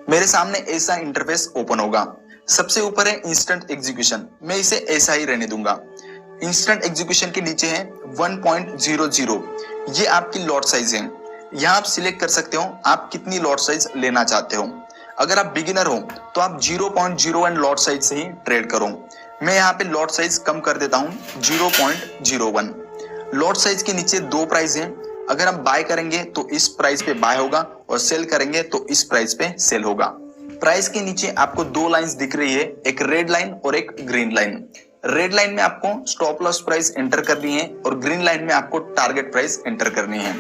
मेरे सामने ऐसा इंटरफेस ओपन होगा। सबसे ऊपर है इंस्टेंट एग्जीक्यूशन, मैं इसे ऐसा ही रहने दूंगा। इंस्टेंट एग्जीक्यूशन के नीचे है 1.00, ये आपकी लॉट साइज है। यहाँ आप सिलेक्ट कर सकते हो आप कितनी लॉट साइज लेना चाहते हो। अगर आप बिगिनर हो तो आप 0.01 लॉट साइज से ही ट्रेड करो। मैं यहाँ पे लॉट साइज कम कर देता हूँ 0.01। लॉट साइज के नीचे दो प्राइस है। अगर हम बाय करेंगे तो इस प्राइस पे बाय होगा और सेल करेंगे तो इस प्राइस पे सेल होगा। प्राइस के नीचे आपको दो लाइंस दिख रही है, एक रेड लाइन और एक ग्रीन लाइन। रेड लाइन में आपको स्टॉप लॉस प्राइस एंटर करनी है और ग्रीन लाइन में आपको टारगेट प्राइस एंटर करनी है।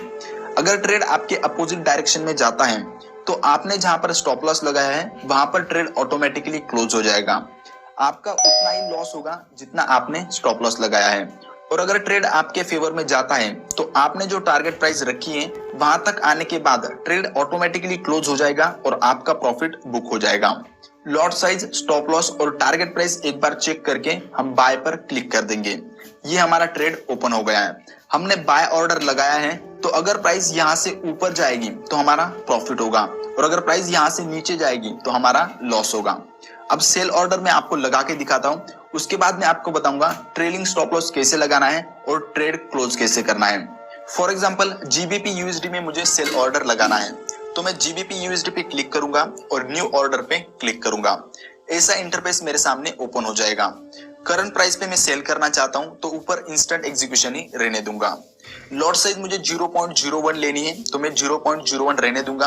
अगर ट्रेड आपके अपोजिट डायरेक्शन में जाता है तो आपने जहां पर स्टॉप लॉस लगाया है वहां पर ट्रेड ऑटोमेटिकली क्लोज हो जाएगा। आपका उतना ही लॉस होगा जितना आपने स्टॉप लॉस लगाया है। और अगर ट्रेड आपके फेवर में जाता है तो आपने जो टारगेट प्राइस रखी है वहां तक आने के बाद ट्रेड ऑटोमेटिकली क्लोज हो जाएगा और आपका प्रॉफिट बुक हो जाएगा। लॉट साइज, स्टॉप लॉस और टारगेट प्राइस एक बार चेक करके हम बाय पर क्लिक कर देंगे। ये हमारा ट्रेड ओपन हो गया है। हमने बाय ऑर्डर लगाया है तो अगर प्राइस यहां से ऊपर जाएगी तो हमारा प्रॉफिट होगा और अगर प्राइस यहां से नीचे जाएगी तो हमारा लॉस होगा। अब सेल ऑर्डर मैं आपको लगा के दिखाता हूं, उसके बाद मैं आपको बताऊंगा ट्रेलिंग स्टॉप लॉस कैसे लगाना है और ट्रेड क्लोज कैसे करना है। फॉर एग्जांपल जीबीपी यूएसडी में मुझे सेल ऑर्डर लगाना है तो मैं जीबीपी यूएसडी पे क्लिक करूंगा और न्यू ऑर्डर पे क्लिक करूंगा। ऐसा इंटरफेस मेरे सामने ओपन हो जाएगा। करंट प्राइस पे मैं सेल करना चाहता हूं तो ऊपर इंस्टेंट एग्जीक्यूशन ही रहने दूंगा। लॉट साइज मुझे 0.01 लेनी है तो मैं 0.01 रहने दूंगा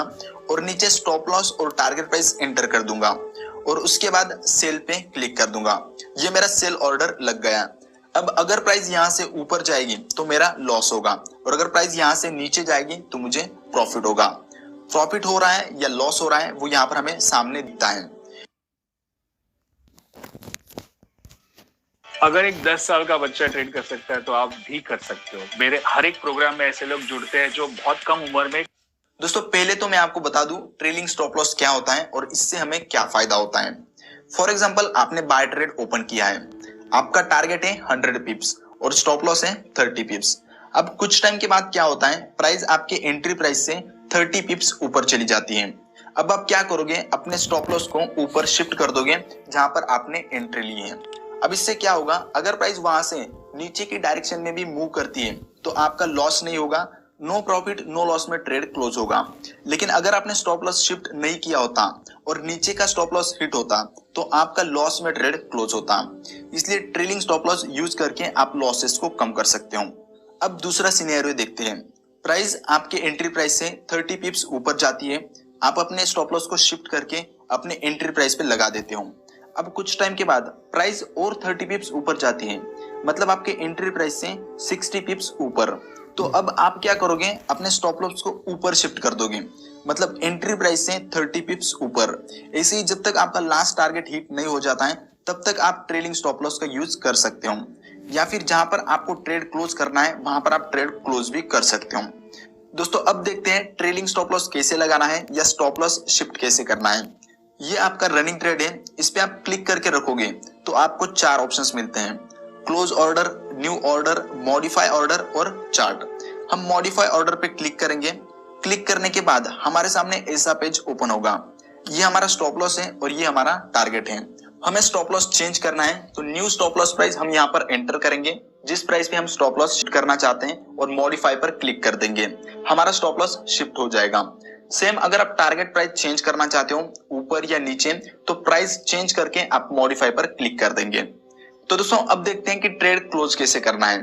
और नीचे स्टॉप लॉस और टारगेट प्राइस एंटर कर दूंगा और उसके बाद सेल पे क्लिक कर दूंगा। ये मेरा सेल ऑर्डर लग गया। अब अगर प्राइस यहां से ऊपर जाएगी तो मेरा लॉस होगा और अगर प्राइस यहां से नीचे जाएगी तो मुझे प्रॉफिट होगा। प्रॉफिट हो रहा है या लॉस हो रहा है वो यहाँ पर हमें सामने दिखता है। अगर एक 10 साल का बच्चा ट्रेड कर सकता है तो आप भी कर सकते हो। मेरे हर एक प्रोग्राम में ऐसे लोग जुड़ते हैं जो बहुत कम उम्र में। दोस्तों पहले तो मैं आपको बता दूं ट्रेलिंग स्टॉप लॉस क्या होता है और इससे हमें क्या फायदा होता है। फॉर एग्जांपल आपने बाय ट्रेड ओपन किया है, आपका टारगेट है 100 पिप्स और स्टॉप लॉस है 30 पिप्स। अब कुछ टाइम के बाद क्या होता है, प्राइस आपके एंट्री प्राइस से 30 पिप्स ऊपर चली जाती है। अब आप क्या करोगे, अपने स्टॉप लॉस को ऊपर शिफ्ट कर दोगे जहां पर आपने एंट्री ली है। अब इससे क्या होगा, अगर प्राइस वहां से नीचे की डायरेक्शन में भी मूव करती है तो आपका लॉस नहीं होगा। नो प्रॉफिट नो लॉस में ट्रेड क्लोज होगा। लेकिन अगर आपने स्टॉप लॉस शिफ्ट नहीं किया होता और नीचे का स्टॉप लॉस हिट होता तो आपका लॉस में ट्रेड क्लोज होता। इसलिए ट्रेलिंग स्टॉप लॉस यूज करके आप लॉसेस को कम कर सकते हो। अब दूसरा सिनेरियो देखते हैं। प्राइस आपके एंट्री प्राइस से 30 पिप्स ऊपर जाती है, आप अपने स्टॉप लॉस को शिफ्ट करके अपने एंट्री प्राइस पे लगा देते हो। अब कुछ टाइम के बाद प्राइस और 30 पिप्स ऊपर जाती है, मतलब आपके एंट्री प्राइस से 60 पिप्स ऊपर। तो अब आप क्या करोगे, अपने स्टॉप लॉस को ऊपर शिफ्ट कर दोगे, मतलब एंट्री प्राइस से 30 पिप्स ऊपर। ऐसे ही जब तक आपका लास्ट टारगेट हिट नहीं हो जाता है तब तक आप ट्रेलिंग स्टॉप लॉस का यूज कर सकते हो, या फिर जहां पर आपको ट्रेड क्लोज करना है वहां पर आप ट्रेड क्लोज भी कर सकते हो। दोस्तों अब देखते हैं ट्रेलिंग स्टॉप लॉस कैसे लगाना है या स्टॉप लॉस शिफ्ट कैसे करना है। ये आपका रनिंग ट्रेड है, इस पे आप क्लिक करके रखोगे तो आपको 4 ऑप्शंस मिलते हैं, close order, new order, modify order और चार्ट। हम मॉडिफाई ऑर्डर पे क्लिक करेंगे। क्लिक करने के बाद हमारे सामने ऐसा पेज ओपन होगा। ये हमारा स्टॉप लॉस है और ये हमारा टारगेट है। हमें स्टॉप लॉस चेंज करना है तो न्यू स्टॉप लॉस प्राइस हम यहाँ पर एंटर करेंगे, जिस प्राइस पे हम स्टॉप लॉस शिफ्ट करना चाहते हैं और मॉडिफाई पर क्लिक कर देंगे। हमारा स्टॉप लॉस शिफ्ट हो जाएगा। सेम अगर आप टारगेट प्राइस चेंज करना चाहते हो ऊपर या नीचे तो प्राइस चेंज करके आप मॉडिफाई पर क्लिक कर देंगे। तो दोस्तों अब देखते हैं कि ट्रेड क्लोज कैसे करना है।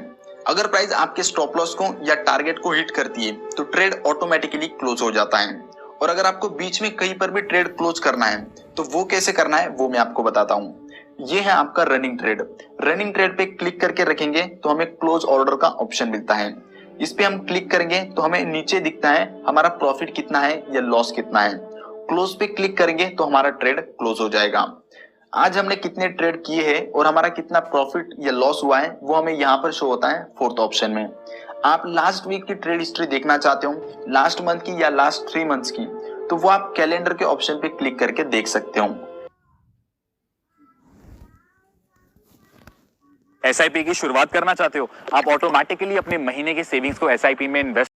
अगर प्राइस आपके स्टॉप लॉस को या टारगेट को हिट करती है तो ट्रेड ऑटोमेटिकली क्लोज हो जाता है। और अगर आपको बीच में कहीं पर भी ट्रेड क्लोज करना है तो वो कैसे करना है वो मैं आपको बताता हूँ। ये है आपका रनिंग ट्रेड। रनिंग ट्रेड पे क्लिक करके रखेंगे तो हमें क्लोज ऑर्डर का ऑप्शन मिलता है। इस पे हम क्लिक करेंगे तो हमें नीचे दिखता है हमारा प्रॉफिट कितना है या लॉस कितना है। क्लोज पे क्लिक करेंगे तो हमारा ट्रेड क्लोज हो जाएगा। आज हमने कितने ट्रेड किए हैं और हमारा कितना प्रॉफिट या लॉस हुआ है वो हमें यहाँ पर शो होता है 4th ऑप्शन में। आप लास्ट वीक की ट्रेड हिस्ट्री देखना चाहते हो, लास्ट मंथ की या लास्ट 3 मंथ्स की, तो वो आप कैलेंडर के ऑप्शन पे क्लिक करके देख सकते हो। एसआईपी की शुरुआत करना चाहते हो, आप ऑटोमेटिकली अपने महीने के सेविंग्स को एसआईपी में इन्वेस्ट